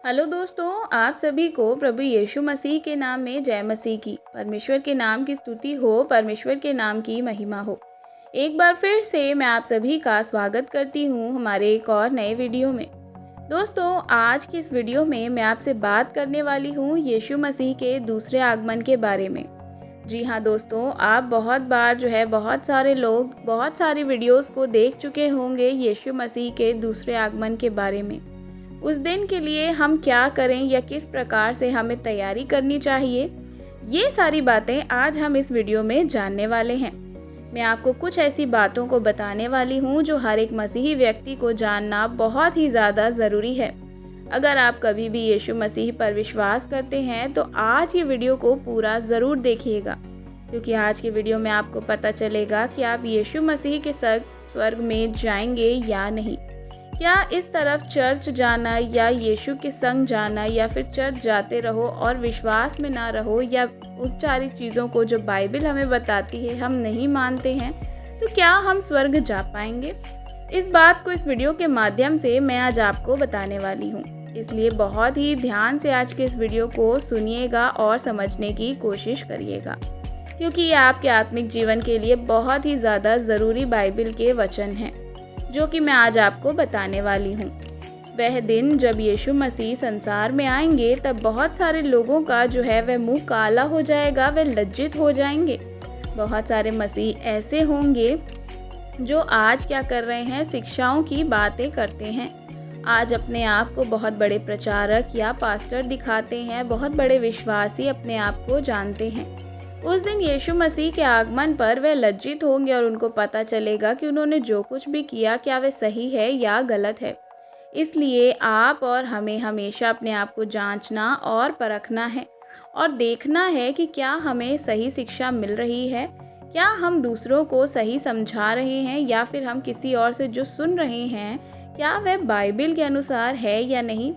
Hello दोस्तों, आप सभी को प्रभु यीशु मसीह के नाम में जय मसीह की। परमेश्वर के नाम की स्तुति हो, परमेश्वर के नाम की महिमा हो। एक बार फिर से मैं आप सभी का स्वागत करती हूँ हमारे एक और नए वीडियो में। दोस्तों, आज की इस वीडियो में मैं आपसे बात करने वाली हूँ यीशु मसीह के दूसरे आगमन के बारे में। जी हाँ दोस्तों, आप बहुत बार बहुत सारे लोग बहुत सारी वीडियोस को देख चुके होंगे यीशु मसीह के दूसरे आगमन के बारे में। उस दिन के लिए हम क्या करें या किस प्रकार से हमें तैयारी करनी चाहिए, ये सारी बातें आज हम इस वीडियो में जानने वाले हैं। मैं आपको कुछ ऐसी बातों को बताने वाली हूँ जो हर एक मसीही व्यक्ति को जानना बहुत ही ज़्यादा ज़रूरी है। अगर आप कभी भी यीशु मसीह पर विश्वास करते हैं तो आज ये वीडियो को पूरा ज़रूर देखिएगा, क्योंकि आज की वीडियो में आपको पता चलेगा कि आप यीशु मसीह के संग स्वर्ग में जाएंगे या नहीं। क्या इस तरफ चर्च जाना या यीशु के संग जाना या फिर चर्च जाते रहो और विश्वास में ना रहो या उन सारी चीज़ों को जो बाइबल हमें बताती है हम नहीं मानते हैं, तो क्या हम स्वर्ग जा पाएंगे? इस बात को इस वीडियो के माध्यम से मैं आज आपको बताने वाली हूँ। इसलिए बहुत ही ध्यान से आज के इस वीडियो को सुनिएगा और समझने की कोशिश करिएगा, क्योंकि ये आपके आत्मिक जीवन के लिए बहुत ही ज़्यादा ज़रूरी बाइबल के वचन हैं जो कि मैं आज आपको बताने वाली हूँ। वह दिन जब यीशु मसीह संसार में आएंगे तब बहुत सारे लोगों का वह मुंह काला हो जाएगा, वे लज्जित हो जाएंगे। बहुत सारे मसीह ऐसे होंगे जो आज क्या कर रहे हैं, शिक्षाओं की बातें करते हैं। आज अपने आप को बहुत बड़े प्रचारक या पास्टर दिखाते हैं, बहुत बड़े विश्वासी अपने आप को जानते हैं। उस दिन यीशु मसीह के आगमन पर वे लज्जित होंगे और उनको पता चलेगा कि उन्होंने जो कुछ भी किया क्या वे सही है या गलत है। इसलिए आप और हमें हमेशा अपने आप को जांचना और परखना है और देखना है कि क्या हमें सही शिक्षा मिल रही है, क्या हम दूसरों को सही समझा रहे हैं या फिर हम किसी और से जो सुन रहे हैं क्या वह बाइबल के अनुसार है या नहीं।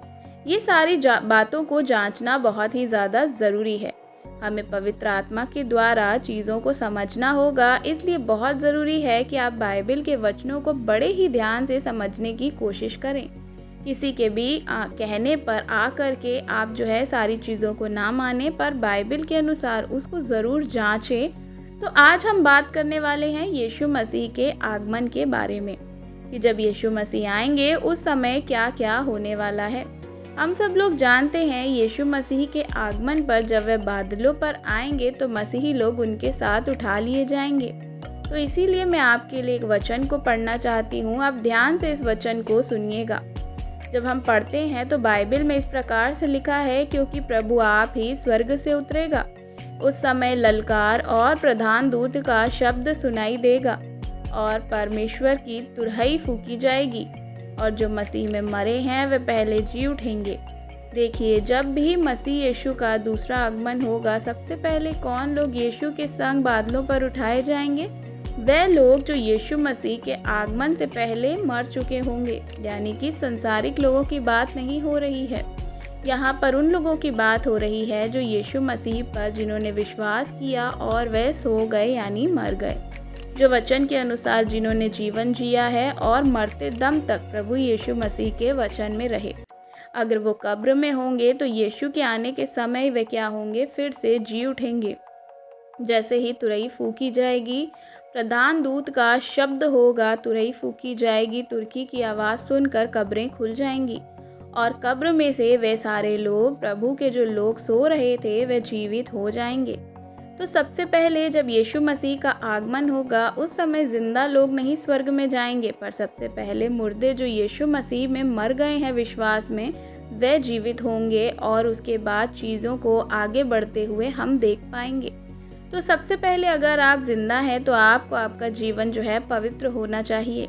ये सारी बातों को जांचना बहुत ही ज़्यादा ज़रूरी है। हमें पवित्र आत्मा के द्वारा चीज़ों को समझना होगा, इसलिए बहुत ज़रूरी है कि आप बाइबल के वचनों को बड़े ही ध्यान से समझने की कोशिश करें। किसी के भी कहने पर आकर के आप सारी चीज़ों को ना माने, पर बाइबल के अनुसार उसको ज़रूर जांचें। तो आज हम बात करने वाले हैं यीशु मसीह के आगमन के बारे में कि जब यीशु मसीह आएंगे उस समय क्या क्या होने वाला है। हम सब लोग जानते हैं यीशु मसीह के आगमन पर जब वे बादलों पर आएंगे तो मसीही लोग उनके साथ उठा लिए जाएंगे। तो इसीलिए मैं आपके लिए एक वचन को पढ़ना चाहती हूँ। आप ध्यान से इस वचन को सुनिएगा। जब हम पढ़ते हैं तो बाइबल में इस प्रकार से लिखा है, क्योंकि प्रभु आप ही स्वर्ग से उतरेगा, उस समय ललकार और प्रधान दूत का शब्द सुनाई देगा और परमेश्वर की तुरही फूंकी जाएगी और जो मसीह में मरे हैं वे पहले जी उठेंगे। देखिए, जब भी मसीह यीशु का दूसरा आगमन होगा, सबसे पहले कौन लोग यीशु के संग बादलों पर उठाए जाएंगे? वे लोग जो यीशु मसीह के आगमन से पहले मर चुके होंगे। यानी कि संसारिक लोगों की बात नहीं हो रही है, यहाँ पर उन लोगों की बात हो रही है जो यीशु मसीह पर जिन्होंने विश्वास किया और वे सो गए यानी मर गए, जो वचन के अनुसार जिन्होंने जीवन जिया है और मरते दम तक प्रभु यीशु मसीह के वचन में रहे। अगर वो कब्र में होंगे तो यीशु के आने के समय वे क्या होंगे, फिर से जी उठेंगे। जैसे ही तुरही फूंकी जाएगी, प्रधान दूत का शब्द होगा, तुरही फूंकी जाएगी, तुरही की आवाज़ सुनकर कब्रें खुल जाएंगी और कब्र में से वे सारे लोग, प्रभु के जो लोग सो रहे थे, वे जीवित हो जाएंगे। तो सबसे पहले जब यीशु मसीह का आगमन होगा उस समय जिंदा लोग नहीं स्वर्ग में जाएंगे, पर सबसे पहले मुर्दे जो यीशु मसीह में मर गए हैं विश्वास में, वे जीवित होंगे और उसके बाद चीज़ों को आगे बढ़ते हुए हम देख पाएंगे। तो सबसे पहले अगर आप जिंदा हैं तो आपको आपका जीवन पवित्र होना चाहिए।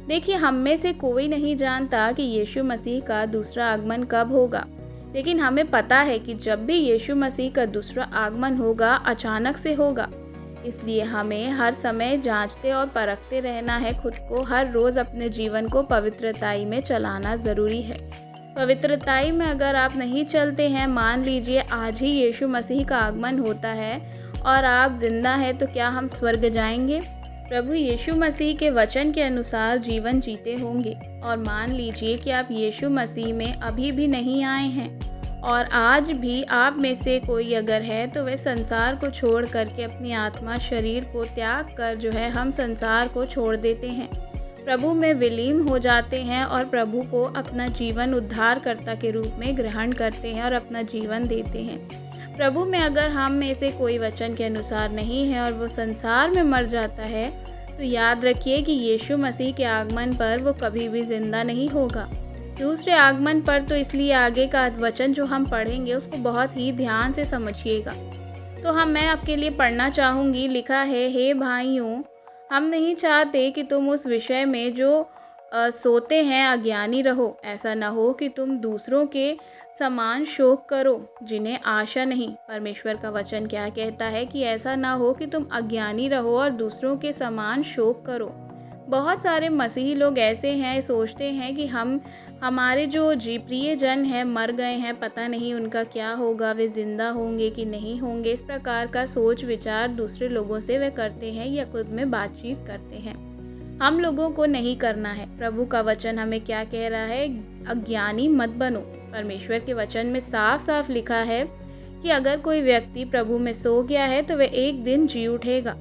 देखिए, हम में से कोई नहीं जानता कि यीशु मसीह का दूसरा आगमन कब होगा, लेकिन हमें पता है कि जब भी यीशु मसीह का दूसरा आगमन होगा अचानक से होगा। इसलिए हमें हर समय जांचते और परखते रहना है खुद को। हर रोज़ अपने जीवन को पवित्रताई में चलाना ज़रूरी है। पवित्रताई में अगर आप नहीं चलते हैं, मान लीजिए आज ही यीशु मसीह का आगमन होता है और आप जिंदा हैं, तो क्या हम स्वर्ग जाएंगे? प्रभु यीशु मसीह के वचन के अनुसार जीवन जीते होंगे और मान लीजिए कि आप यीशु मसीह में अभी भी नहीं आए हैं और आज भी आप में से कोई अगर है तो वह संसार को छोड़ करके अपनी आत्मा शरीर को त्याग कर जो है हम संसार को छोड़ देते हैं, प्रभु में विलीन हो जाते हैं और प्रभु को अपना जीवन उद्धारकर्ता के रूप में ग्रहण करते हैं और अपना जीवन देते हैं। प्रभु में अगर हम में से कोई वचन के अनुसार नहीं है और वो संसार में मर जाता है तो याद रखिए कि यीशु मसीह के आगमन पर वो कभी भी जिंदा नहीं होगा। दूसरे आगमन पर तो इसलिए आगे का वचन जो हम पढ़ेंगे उसको बहुत ही ध्यान से समझिएगा। तो मैं आपके लिए पढ़ना चाहूँगी। लिखा है, हे भाइयों, हम नहीं चाहते कि तुम उस विषय में जो सोते हैं अज्ञानी रहो। ऐसा न हो कि तुम दूसरों के समान शोक करो जिन्हें आशा नहीं। परमेश्वर का वचन क्या कहता है कि ऐसा ना हो कि तुम अज्ञानी रहो और दूसरों के समान शोक करो। बहुत सारे मसीही लोग ऐसे हैं, सोचते हैं कि हमारे जो प्रिय जन हैं मर गए हैं, पता नहीं उनका क्या होगा, वे ज़िंदा होंगे कि नहीं होंगे। इस प्रकार का सोच विचार दूसरे लोगों से वे करते हैं या खुद में बातचीत करते हैं। हम लोगों को नहीं करना है। प्रभु का वचन हमें क्या कह रहा है? अज्ञानी मत बनो। परमेश्वर के वचन में साफ साफ लिखा है कि अगर कोई व्यक्ति प्रभु में सो गया है तो वह एक दिन जी उठेगा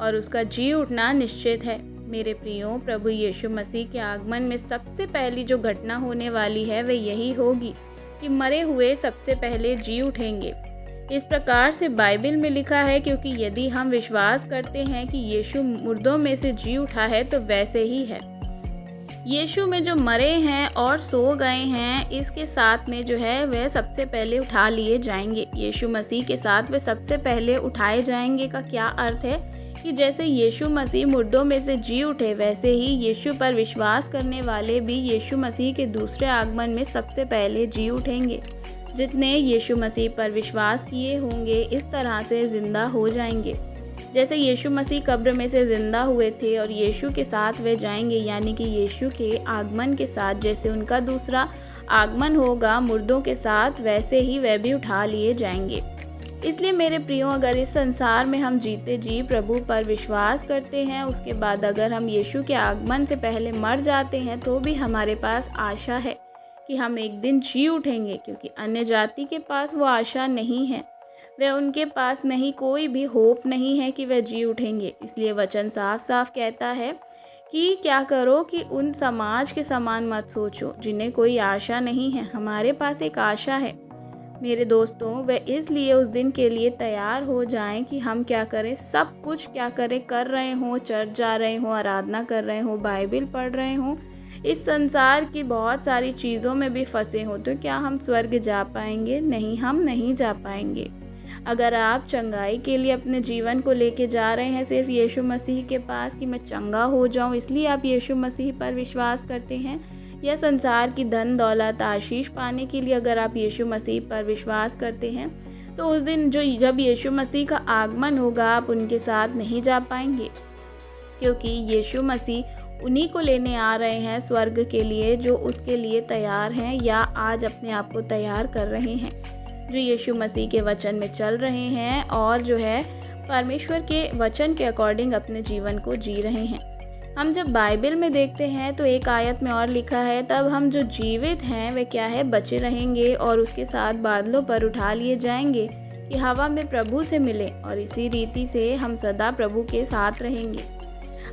और उसका जी उठना निश्चित है। मेरे प्रियो, प्रभु यीशु मसीह के आगमन में सबसे पहली जो घटना होने वाली है वह यही होगी कि मरे हुए सबसे पहले जी उठेंगे। इस प्रकार से बाइबल में लिखा है, क्योंकि यदि हम विश्वास करते हैं कि यीशु मुर्दों में से जी उठा है तो वैसे ही है। यीशु में जो मरे हैं और सो गए हैं, इसके साथ में जो है वह सबसे पहले उठा लिए जाएंगे। यीशु मसीह के साथ वे सबसे पहले उठाए जाएंगे का क्या अर्थ है कि जैसे यीशु मसीह मुर्दों में से जी उठे, वैसे ही यीशु पर विश्वास करने वाले भी यीशु मसीह के दूसरे आगमन में सबसे पहले जी उठेंगे। जितने यीशु मसीह पर विश्वास किए होंगे इस तरह से ज़िंदा हो जाएंगे। जैसे यीशु मसीह कब्र में से ज़िंदा हुए थे और यीशु के साथ वे जाएंगे, यानी कि यीशु के आगमन के साथ जैसे उनका दूसरा आगमन होगा मुर्दों के साथ, वैसे ही वे भी उठा लिए जाएंगे। इसलिए मेरे प्रियो, अगर इस संसार में हम जीते जी प्रभु पर विश्वास करते हैं, उसके बाद अगर हम यीशु के आगमन से पहले मर जाते हैं तो भी हमारे पास आशा है कि हम एक दिन जी उठेंगे, क्योंकि अन्य जाति के पास वो आशा नहीं है। वह उनके पास नहीं, कोई भी होप नहीं है कि वह जी उठेंगे। इसलिए वचन साफ साफ कहता है कि क्या करो कि उन समाज के समान मत सोचो जिन्हें कोई आशा नहीं है। हमारे पास एक आशा है मेरे दोस्तों। वह इसलिए उस दिन के लिए तैयार हो जाएं कि हम क्या करें, सब कुछ क्या करें, कर रहे हों, चर्च जा रहे हों, आराधना कर रहे हों, बाइबल पढ़ रहे हों, इस संसार की बहुत सारी चीज़ों में भी फंसे हों, तो क्या हम स्वर्ग जा पाएंगे? नहीं, हम नहीं जा पाएंगे। अगर आप चंगाई के लिए अपने जीवन को लेके जा रहे हैं सिर्फ यीशु मसीह के पास कि मैं चंगा हो जाऊं, इसलिए आप यीशु मसीह पर विश्वास करते हैं, या संसार की धन दौलत आशीष पाने के लिए अगर आप यीशु मसीह पर विश्वास करते हैं, तो उस दिन जब यीशु मसीह का आगमन होगा आप उनके साथ नहीं जा पाएंगे, क्योंकि यीशु मसीह उन्हीं को लेने आ रहे हैं स्वर्ग के लिए जो उसके लिए तैयार हैं या आज अपने आप को तैयार कर रहे हैं, जो यीशु मसीह के वचन में चल रहे हैं और जो है परमेश्वर के वचन के अकॉर्डिंग अपने जीवन को जी रहे हैं। हम जब बाइबल में देखते हैं तो एक आयत में और लिखा है, तब हम जो जीवित हैं वे क्या है, बचे रहेंगे और उसके साथ बादलों पर उठा लिए जाएंगे कि हवा में प्रभु से मिले, और इसी रीति से हम सदा प्रभु के साथ रहेंगे।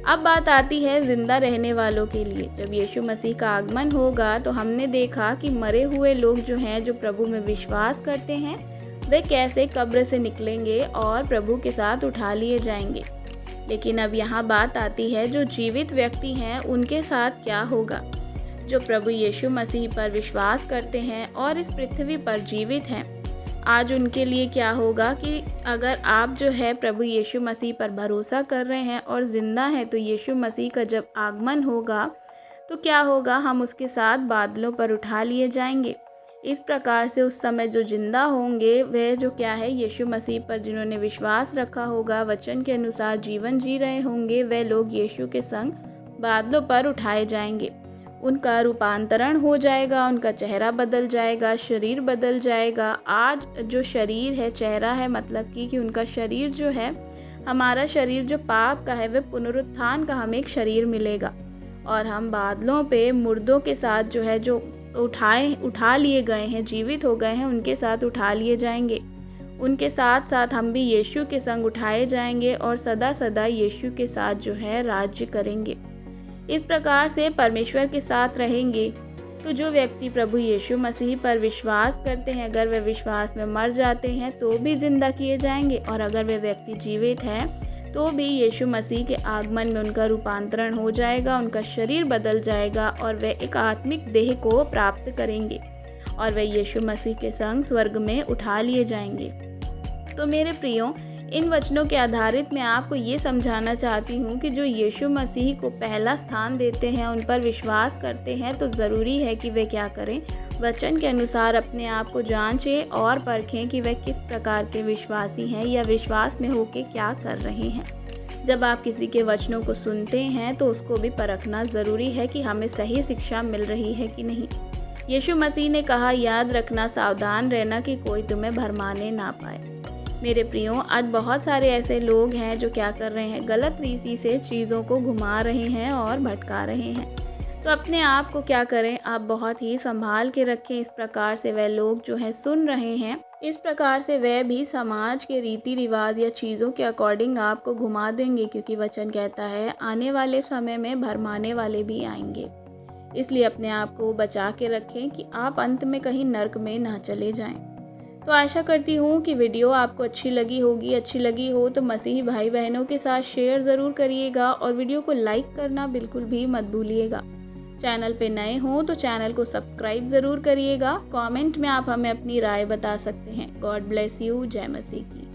अब बात आती है जिंदा रहने वालों के लिए। जब यीशु मसीह का आगमन होगा तो हमने देखा कि मरे हुए लोग जो हैं, जो प्रभु में विश्वास करते हैं, वे कैसे कब्र से निकलेंगे और प्रभु के साथ उठा लिए जाएंगे। लेकिन अब यहाँ बात आती है, जो जीवित व्यक्ति हैं उनके साथ क्या होगा? जो प्रभु यीशु मसीह पर विश्वास करते हैं और इस पृथ्वी पर जीवित हैं, आज उनके लिए क्या होगा कि अगर आप जो है प्रभु यीशु मसीह पर भरोसा कर रहे हैं और ज़िंदा हैं, तो यीशु मसीह का जब आगमन होगा तो क्या होगा, हम उसके साथ बादलों पर उठा लिए जाएंगे। इस प्रकार से उस समय जो जिंदा होंगे वे जो क्या है, यीशु मसीह पर जिन्होंने विश्वास रखा होगा, वचन के अनुसार जीवन जी रहे होंगे, वे लोग यीशु के संग बादलों पर उठाए जाएंगे। उनका रूपांतरण हो जाएगा, उनका चेहरा बदल जाएगा, शरीर बदल जाएगा। आज जो शरीर है, चेहरा है मतलब कि उनका शरीर जो है, हमारा शरीर जो पाप का है, वह पुनरुत्थान का हमें एक शरीर मिलेगा और हम बादलों पे मुर्दों के साथ जो है जो उठा लिए गए हैं, जीवित हो गए हैं, उनके साथ उठा लिए जाएंगे। उनके साथ साथ हम भी यीशु के संग उठाए जाएंगे और सदा सदा यीशु के साथ जो है राज्य करेंगे। इस प्रकार से परमेश्वर के साथ रहेंगे। तो जो व्यक्ति प्रभु यीशु मसीह पर विश्वास करते हैं, अगर वे विश्वास में मर जाते हैं तो भी जिंदा किए जाएंगे, और अगर वे व्यक्ति जीवित हैं तो भी यीशु मसीह के आगमन में उनका रूपांतरण हो जाएगा, उनका शरीर बदल जाएगा और वे एक आत्मिक देह को प्राप्त करेंगे और वे यीशु मसीह के संग स्वर्ग में उठा लिए जाएंगे। तो मेरे प्रियो, इन वचनों के आधारित मैं आपको ये समझाना चाहती हूँ कि जो यीशु मसीह को पहला स्थान देते हैं, उन पर विश्वास करते हैं, तो ज़रूरी है कि वे क्या करें, वचन के अनुसार अपने आप को जांचें और परखें कि वे किस प्रकार के विश्वासी हैं या विश्वास में होके क्या कर रहे हैं। जब आप किसी के वचनों को सुनते हैं तो उसको भी परखना ज़रूरी है कि हमें सही शिक्षा मिल रही है कि नहीं। यीशु मसीह ने कहा, याद रखना, सावधान रहना कि कोई तुम्हें भरमाने ना पाए। मेरे प्रियो, आज बहुत सारे ऐसे लोग हैं जो क्या कर रहे हैं, गलत रीति से चीज़ों को घुमा रहे हैं और भटका रहे हैं। तो अपने आप को क्या करें, आप बहुत ही संभाल के रखें। इस प्रकार से वह लोग जो हैं सुन रहे हैं, इस प्रकार से वह भी समाज के रीति रिवाज या चीज़ों के अकॉर्डिंग आपको घुमा देंगे, क्योंकि वचन कहता है आने वाले समय में भरमाने वाले भी आएंगे। इसलिए अपने आप को बचा के रखें कि आप अंत में कहीं नर्क में ना चले जाएं। तो आशा करती हूँ कि वीडियो आपको अच्छी लगी होगी। अच्छी लगी हो तो मसीही भाई बहनों के साथ शेयर ज़रूर करिएगा और वीडियो को लाइक करना बिल्कुल भी मत भूलिएगा। चैनल पे नए हो तो चैनल को सब्सक्राइब ज़रूर करिएगा। कमेंट में आप हमें अपनी राय बता सकते हैं। God bless you. जय मसीह की।